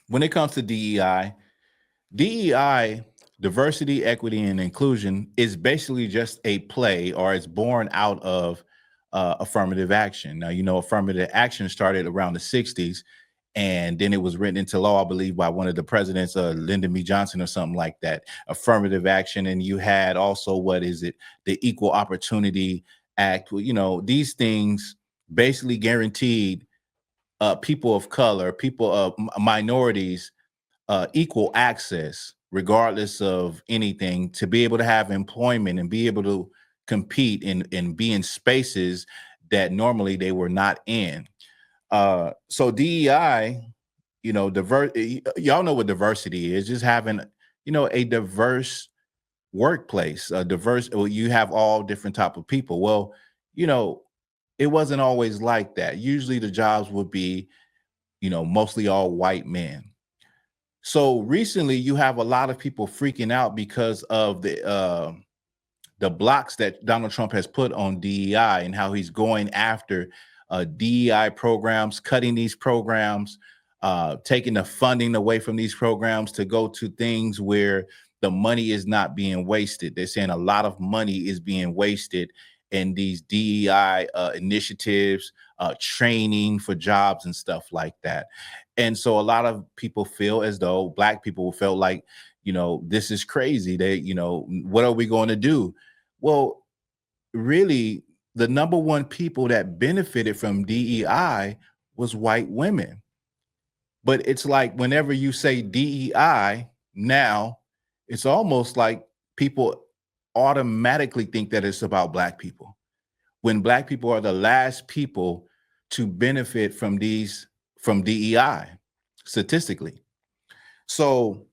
when it comes to DEI, diversity, equity, and inclusion is basically just a play, or it's born out of affirmative action. Now, affirmative action started around the 60s, and then it was written into law, I believe, by one of the presidents, Lyndon B. Johnson or something like that. Affirmative action. And you had also, what is it? The Equal Opportunity Act. These things basically guaranteed people of color, people of minorities, equal access, regardless of anything, to be able to have employment and be able to compete and be in spaces that normally they were not in. So DEI, y'all know what diversity is, just having, a diverse workplace, a diverse, well, you have all different type of people. Well, you know, it wasn't always like that. Usually the jobs would be, mostly all white men. So recently, you have a lot of people freaking out because of the blocks that Donald Trump has put on DEI and how he's going after DEI programs, cutting these programs, taking the funding away from these programs to go to things where the money is not being wasted. They're saying a lot of money is being wasted in these DEI initiatives, training for jobs and stuff like that. And so a lot of people feel as though Black people felt like, this is crazy. What are we going to do? Well, really, the number one people that benefited from DEI was white women. But it's like whenever you say DEI now, it's almost like people automatically think that it's about Black people, when Black people are the last people to benefit from DEI statistically. So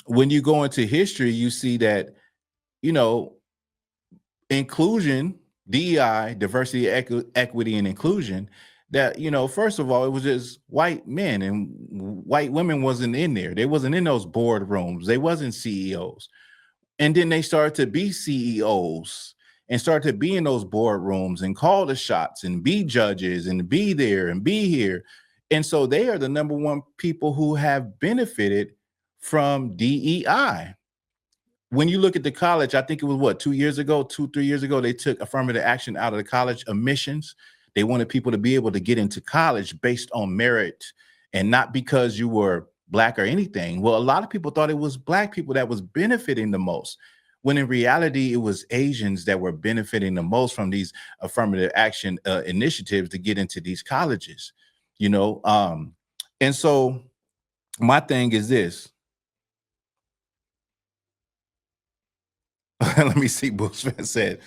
when you go into history, you see that, you know, inclusion, DEI, diversity, equity, and inclusion, that, first of all, it was just white men, and white women wasn't in there. They wasn't in those boardrooms. They wasn't CEOs. And then they started to be CEOs and start to be in those boardrooms and call the shots and be judges and be there and be here. And so they are the number one people who have benefited from DEI. When you look at the college, I think it was what, 2 years ago, 3 years ago, they took affirmative action out of the college admissions. They wanted people to be able to get into college based on merit and not because you were Black or anything. Well, a lot of people thought it was Black people that was benefiting the most, when in reality, it was Asians that were benefiting the most from these affirmative action initiatives to get into these colleges, you know? And so my thing is this. Let me see. Bushman said,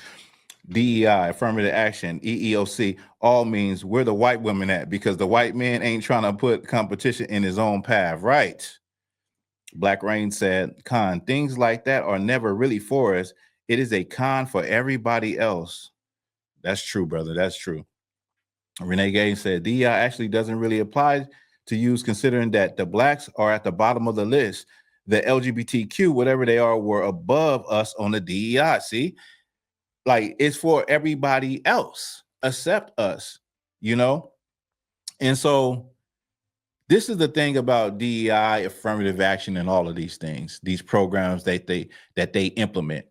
DEI, affirmative action, EEOC, all means where the white women at, because the white man ain't trying to put competition in his own path, right? Black Rain said, con, things like that are never really for us. It is a con for everybody else. That's true, brother. That's true. Renee Gay said, DEI actually doesn't really apply to use, considering that the Blacks are at the bottom of the list. The LGBTQ, whatever they are, were above us on the DEI. See, like, it's for everybody else except us, you know? And so this is the thing about DEI, affirmative action, and all of these things, these programs that they implement.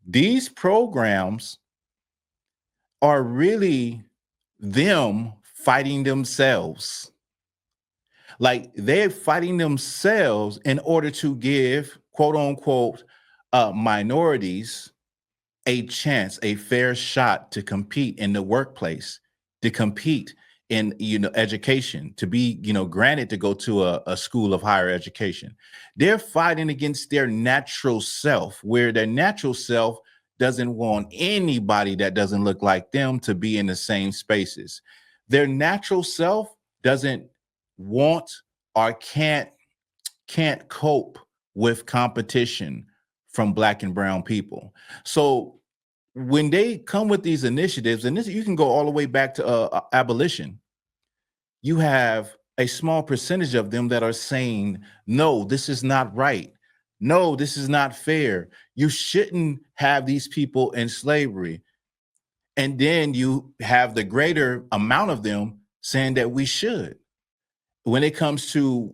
These programs are really them fighting themselves. Like, they're fighting themselves in order to give, quote unquote, minorities a chance, a fair shot to compete in the workplace, to compete in, education, to be, granted to go to a school of higher education. They're fighting against their natural self, where their natural self doesn't want anybody that doesn't look like them to be in the same spaces. Their natural self doesn't want or can't cope with competition from Black and brown people. So when they come with these initiatives, and this, you can go all the way back to abolition, you have a small percentage of them that are saying, no, this is not right. No, this is not fair. You shouldn't have these people in slavery. And then you have the greater amount of them saying that we should. When it comes to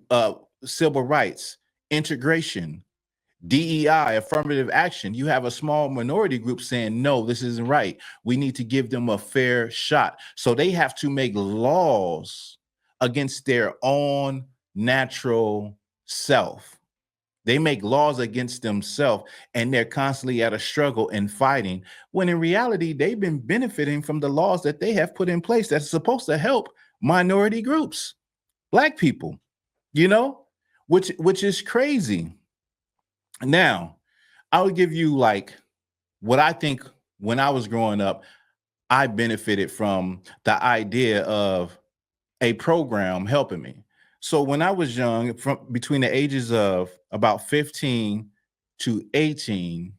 civil rights, integration, DEI, affirmative action. You have a small minority group saying, no, this isn't right. We need to give them a fair shot. So they have to make laws against their own natural self. They make laws against themselves, and they're constantly at a struggle and fighting, when in reality, they've been benefiting from the laws that they have put in place that's supposed to help minority groups, Black people, you know, which is crazy. Now, I'll give you like what I think when I was growing up, I benefited from the idea of a program helping me. So when I was young, from between the ages of about 15 to 18,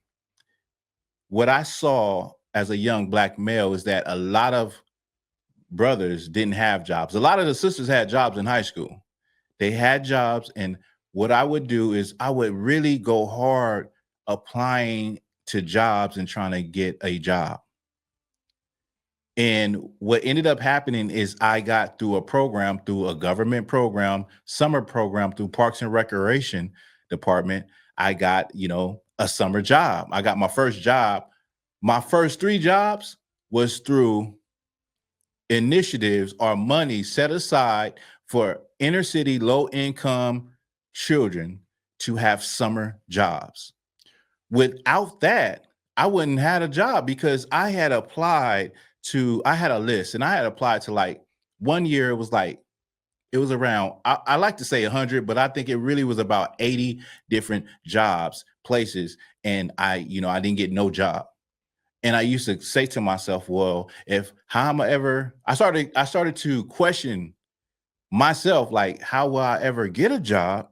what I saw as a young Black male is that a lot of brothers didn't have jobs. A lot of the sisters had jobs in high school. They had jobs, and what I would do is I would really go hard applying to jobs and trying to get a job. And what ended up happening is I got through a program, through a government program, summer program, through Parks and Recreation Department. I got, a summer job. I got my first job. My first 3 jobs was through initiatives or money set aside for inner city low income children to have summer jobs. Without that, I wouldn't have a job, because I had applied to, I had a list, and I had applied to, like, one year it was around, I like to say 100, but I think it really was about 80 different jobs, places. And I didn't get no job. And I used to say to myself, well, I started to question myself, like, how will I ever get a job?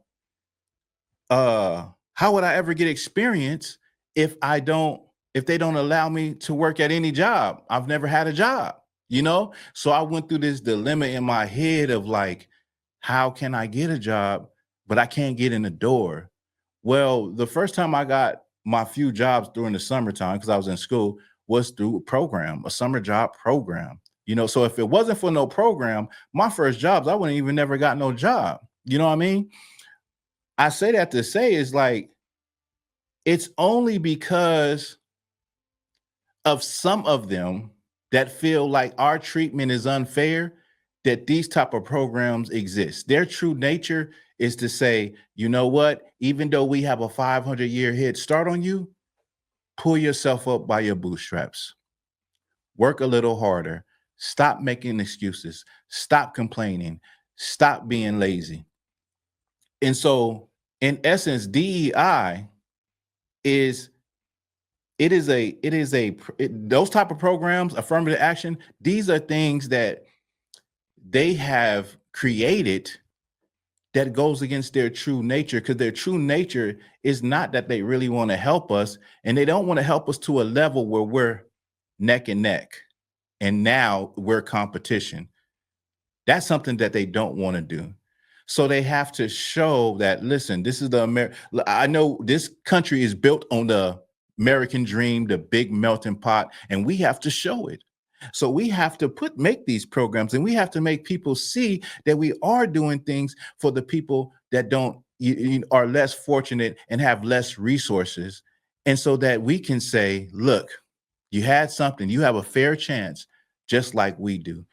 How would I ever get experience if they don't allow me to work at any job? I've never had a job, So I went through this dilemma in my head of like, how can I get a job, but I can't get in the door? Well, the first time I got my few jobs during the summertime, because I was in school, was through a summer job program. So if it wasn't for no program, my first jobs, I wouldn't even never got no job. You know what I mean? I say that to say is like, it's only because of some of them that feel like our treatment is unfair that these type of programs exist. Their true nature is to say, you know what, even though we have a 500-year head start on you, pull yourself up by your bootstraps. Work a little harder. Stop making excuses. Stop complaining. Stop being lazy. And so, in essence, DEI is those type of programs, affirmative action. These are things that they have created that goes against their true nature, because their true nature is not that they really want to help us, and they don't want to help us to a level where we're neck and neck, and now we're competition. That's something that they don't want to do. So they have to show that, listen, this is I know this country is built on the American dream, the big melting pot, and we have to show it. So we have to make these programs, and we have to make people see that we are doing things for the people that are less fortunate and have less resources. And so that we can say, look, you had something, you have a fair chance, just like we do.